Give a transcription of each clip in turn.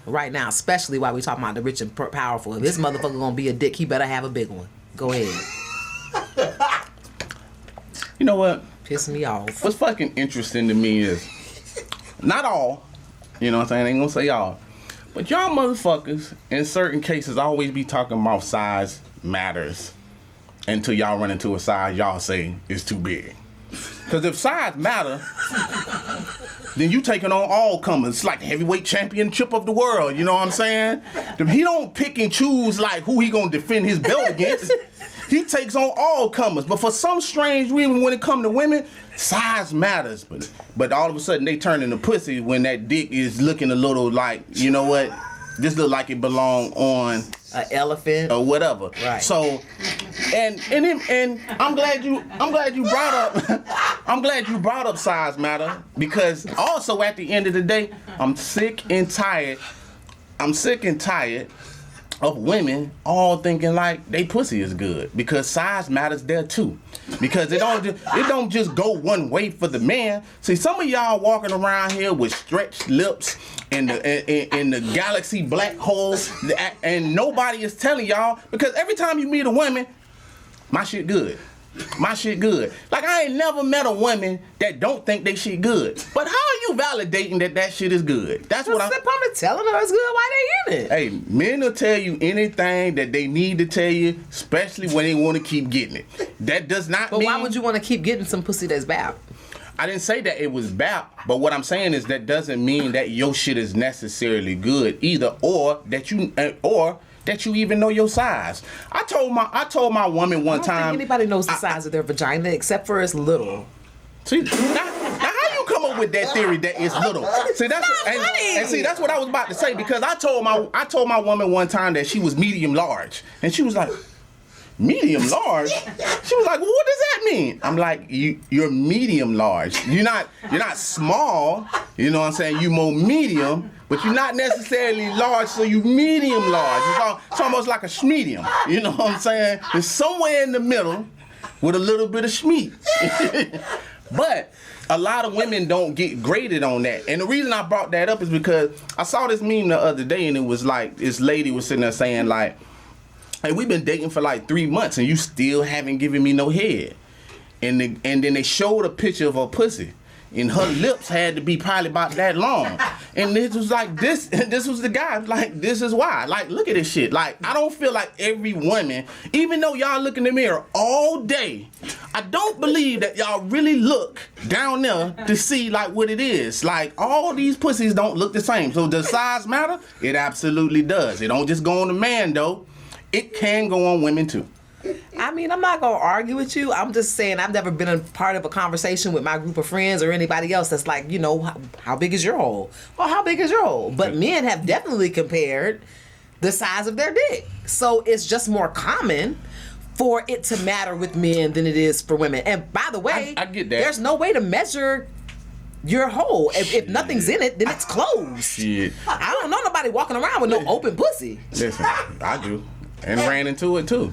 right now, especially while we talking about the rich and powerful. If this motherfucker gonna be a dick, he better have a big one. Go ahead. You know what? Piss me off. What's fucking interesting to me is, not all, you know what I'm saying? I ain't gonna say all, but y'all motherfuckers, in certain cases, always be talking about size matters until y'all run into a size y'all say is too big. Because if size matter, then you taking on all comers. It's like the heavyweight championship of the world, you know what I'm saying? He don't pick and choose like who he gonna defend his belt against. He takes on all comers. But for some strange reason, when it come to women, size matters. But all of a sudden, they turn into pussy when that dick is looking a little like, you know what? This look like it belong on an elephant or whatever. Right. So, and I'm glad you brought up size matter, because also at the end of the day, I'm sick and tired of women all thinking like they pussy is good, because size matters there too. Because it don't just go one way for the man. See, some of y'all walking around here with stretched lips and the galaxy black holes, and nobody is telling y'all, because every time you meet a woman, my shit good. My shit good. Like, I ain't never met a woman that don't think they shit good. But how are you validating that shit is good? That's what I'm probably telling her it's good. Why they in it? Hey, men will tell you anything that they need to tell you, especially when they want to keep getting it. That does not mean... But why would you want to keep getting some pussy that's bad? I didn't say that it was bad, but what I'm saying is that doesn't mean that your shit is necessarily good either, or that you even know your size. I told my woman one time. I don't think anybody knows the size of their vagina except for it's little. See, now how you come up with that theory that it's little? See, that's what I was about to say, because I told my woman one time that she was medium large, and she was like, medium large? She was like, well, what does that mean? I'm like, you're medium large. You're not small. You know what I'm saying? You more medium, but you're not necessarily large, so you medium large. It's almost like a schmedium. You know what I'm saying? It's somewhere in the middle with a little bit of schmeat. But a lot of women don't get graded on that. And the reason I brought that up is because I saw this meme the other day, and it was like, this lady was sitting there saying like, hey, we've been dating for like 3 months and you still haven't given me no head. And then they showed a picture of her pussy, and her lips had to be probably about that long. And this was like this was the guy, like, this is why. Like, look at this shit. Like, I don't feel like every woman, even though y'all look in the mirror all day, I don't believe that y'all really look down there to see like what it is. Like, all these pussies don't look the same. So does size matter? It absolutely does. It don't just go on the man though. It can go on women too. I mean, I'm not going to argue with you. I'm just saying I've never been a part of a conversation with my group of friends or anybody else that's like, you know, how big is your hole? Or how big is your hole? But men have definitely compared the size of their dick. So it's just more common for it to matter with men than it is for women. And by the way, I get that. There's no way to measure your hole. If nothing's in it, then it's closed. Shit. I don't know nobody walking around with no open pussy. Listen, I do. And ran into it too.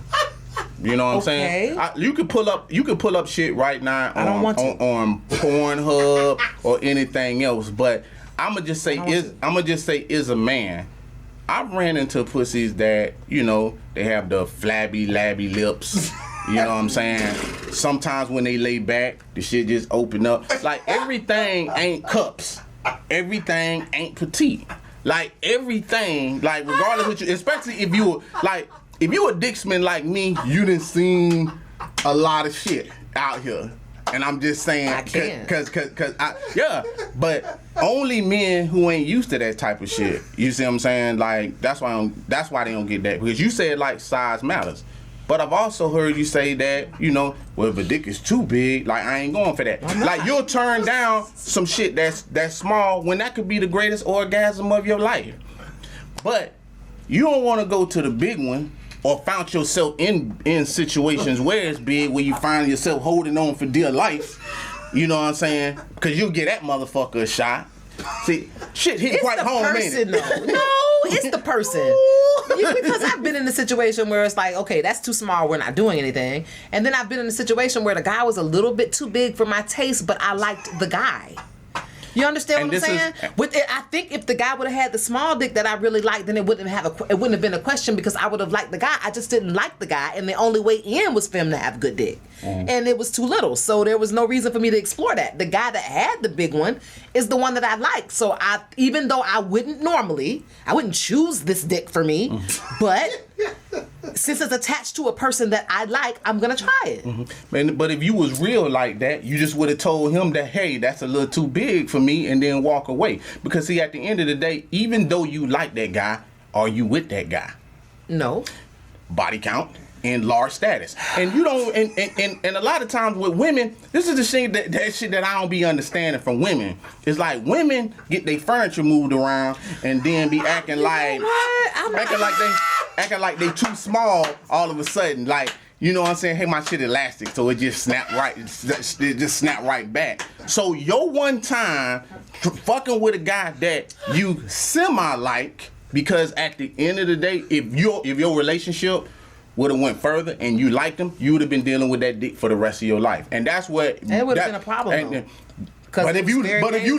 You know what I'm saying? You could pull up shit right now on Pornhub or anything else, but I'ma just say is a man. I've ran into pussies that, you know, they have the flabby, labby lips. You know what I'm saying? Sometimes when they lay back, the shit just open up. Like, everything ain't cups. Everything ain't petite. Like, everything, like, regardless of you, especially if you a dicksman like me, you done seen a lot of shit out here. And I'm just saying, but only men who ain't used to that type of shit. You see what I'm saying? Like, that's why they don't get that. Because you said, like, size matters. But I've also heard you say that, you know, well, if a dick is too big, like, I ain't going for that. Like, you'll turn down some shit that's small when that could be the greatest orgasm of your life. But you don't want to go to the big one or found yourself in situations where it's big, where you find yourself holding on for dear life. You know what I'm saying? Because you'll get that motherfucker a shot. See, shit hit quite home, ain't it? No, it's the person. Because I've been in a situation where it's like, okay, that's too small, we're not doing anything. And then I've been in a situation where the guy was a little bit too big for my taste, but I liked the guy. You understand what I'm saying? I think if the guy would have had the small dick that I really liked, then it wouldn't have been a question because I would have liked the guy. I just didn't like the guy, and the only way in was for him to have good dick, and it was too little. So there was no reason for me to explore that. The guy that had the big one is the one that I like. So even though I wouldn't choose this dick for me, but since it's attached to a person that I like, I'm gonna try it. But if you was real like that, you just would have told him that, hey, that's a little too big for me, and then walk away. Because see, at the end of the day, even though you like that guy, are you with that guy? No. Body count and large status, and you don't. And a lot of times with women, this is the shit that shit that I don't be understanding from women. It's like women get their furniture moved around and then be acting like they too small all of a sudden. Like, you know what I'm saying? Hey, my shit elastic, so it just snap right. It just snap right back. So your one time fucking with a guy that you semi like, because at the end of the day, if your relationship would have went further and you liked him, you would have been dealing with that dick for the rest of your life, and that's what. It would have been a problem. But if you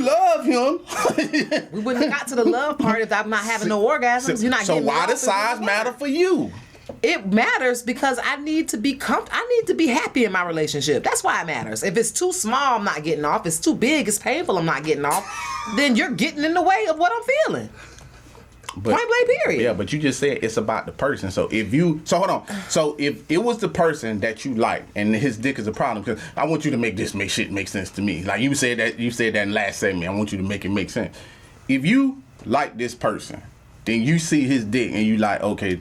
love him, we wouldn't have got to the love part if I'm not having no orgasms. You're not. So why does size matter for you? It matters because I need to be I need to be happy in my relationship. That's why it matters. If it's too small, I'm not getting off. If it's too big, it's painful, I'm not getting off. Then you're getting in the way of what I'm feeling. Point blank, period. Yeah, but you just said it's about the person. So hold on. So if it was the person that you like and his dick is a problem, because I want you to make shit make sense to me. Like you said that in last segment. I want you to make it make sense. If you like this person, then you see his dick and you like, okay,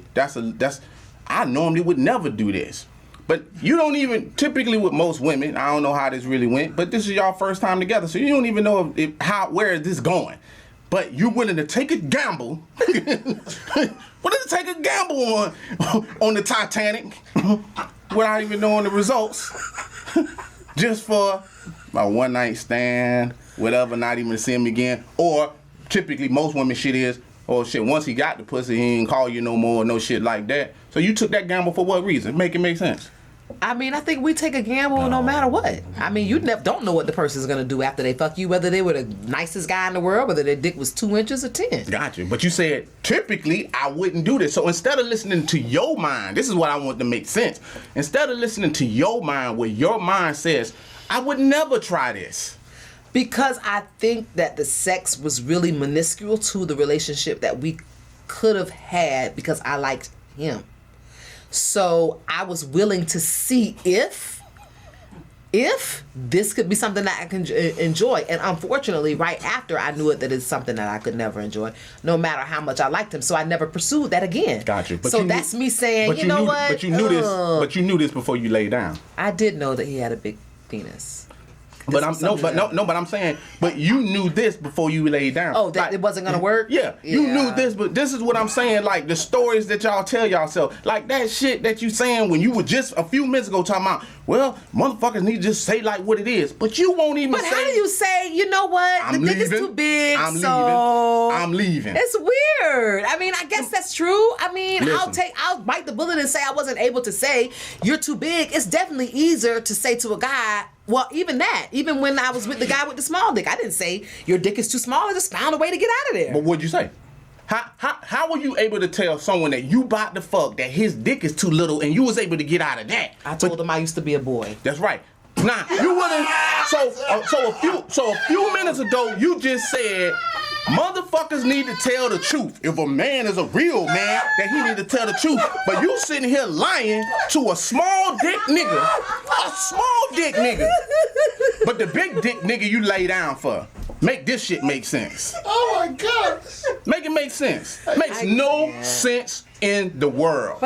I normally would never do this. But you don't even, typically with most women, I don't know how this really went, but this is y'all first time together, so you don't even know where is this going. But you're willing to take a gamble. Willing to take a gamble on the Titanic without even knowing the results, just for a one night stand, whatever, not even to see him again. Or typically most women shit is, oh shit, once he got the pussy, he ain't call you no more, no shit like that. So you took that gamble for what reason? Make it make sense. I mean, I think we take a gamble no matter what. I mean, you don't know what the person's going to do after they fuck you, whether they were the nicest guy in the world, whether their dick was 2 inches or 10. Gotcha. But you said, typically, I wouldn't do this. So instead of listening to your mind, this is what I want to make sense. Instead of listening to your mind, what your mind says, I would never try this. Because I think that the sex was really minuscule to the relationship that we could have had because I liked him. So I was willing to see if this could be something that I can enjoy. And unfortunately, right after I knew it, that it's something that I could never enjoy, no matter how much I liked him. So I never pursued that again. Gotcha. But so that's me saying, you know what? But you knew this. But you knew this before you laid down. I did know that he had a big penis. But I'm saying, but you knew this before you laid down. Oh, that it wasn't gonna work? Yeah, you knew this, but this is what I'm saying, like the stories that y'all tell yourself, like that shit that you saying when you were just a few minutes ago talking about, well, motherfuckers need to just say like what it is, but you won't even say. But how do you say, you know what, the dick is too big, I'm leaving. It's weird. I mean, I guess that's true. I mean, Listen. I'll bite the bullet and say I wasn't able to say you're too big. It's definitely easier to say to a guy, well, even when I was with the guy with the small dick, I didn't say your dick is too small. I just found a way to get out of there. But what'd you say? How were you able to tell someone that you about to fuck that his dick is too little and you was able to get out of that? I told him I used to be a boy. That's right. Nah, you wouldn't. So a few minutes ago, you just said motherfuckers need to tell the truth. If a man is a real man, that he need to tell the truth. But you sitting here lying to a small dick nigga. A small dick nigga. But the big dick nigga you lay down for. Make this shit make sense. Oh my God. Make it make sense. Makes no sense in the world.